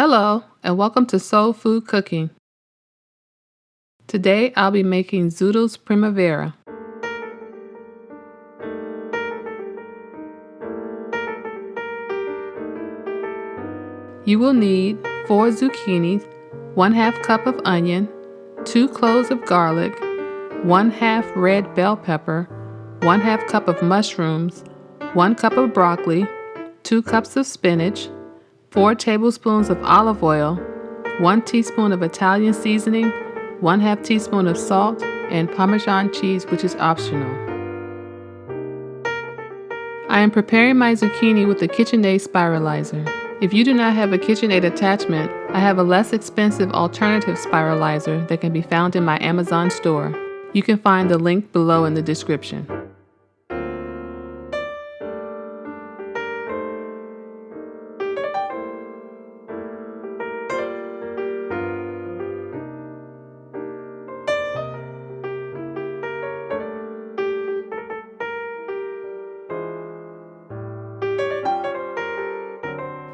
Hello, and welcome to Soul Food Cooking. Today I'll be making Zoodles Primavera. You will need 4 zucchini, 1/2 cup of onion, 2 cloves of garlic, 1/2 red bell pepper, 1/2 cup of mushrooms, 1 cup of broccoli, 2 cups of spinach, 4 tablespoons of olive oil, 1 teaspoon of Italian seasoning, 1/2 teaspoon of salt, and Parmesan cheese, which is optional. I am preparing my zucchini with a KitchenAid spiralizer. If you do not have a KitchenAid attachment, I have a less expensive alternative spiralizer that can be found in my Amazon store. You can find the link below in the description.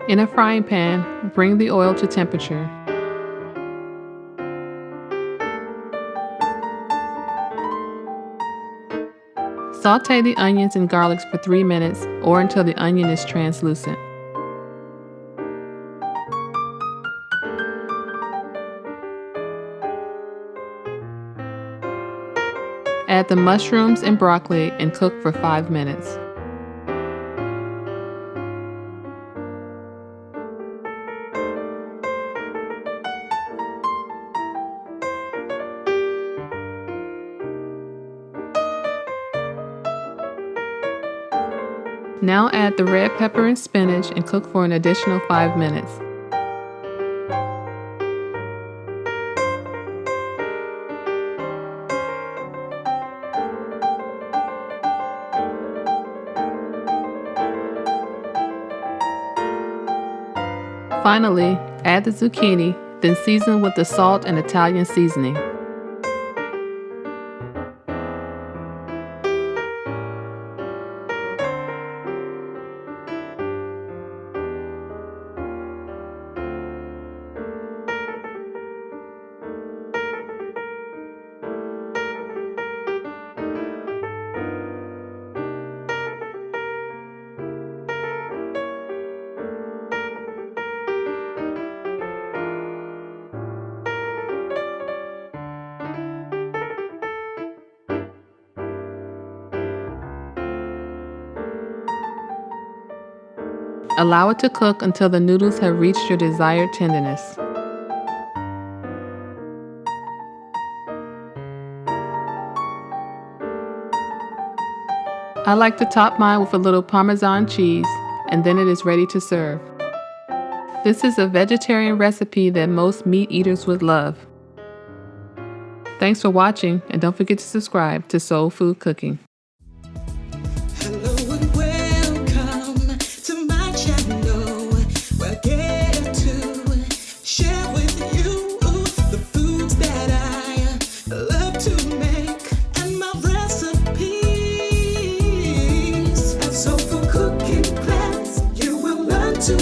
In a frying pan, bring the oil to temperature. Saute the onions and garlics for 3 minutes or until the onion is translucent. Add the mushrooms and broccoli and cook for 5 minutes. Now add the red pepper and spinach and cook for an additional 5 minutes. Finally, add the zucchini, then season with the salt and Italian seasoning. Allow it to cook until the noodles have reached your desired tenderness. I like to top mine with a little Parmesan cheese, and then it is ready to serve. This is a vegetarian recipe that most meat eaters would love. Thanks for watching, and don't forget to subscribe to Soul Food Cooking. To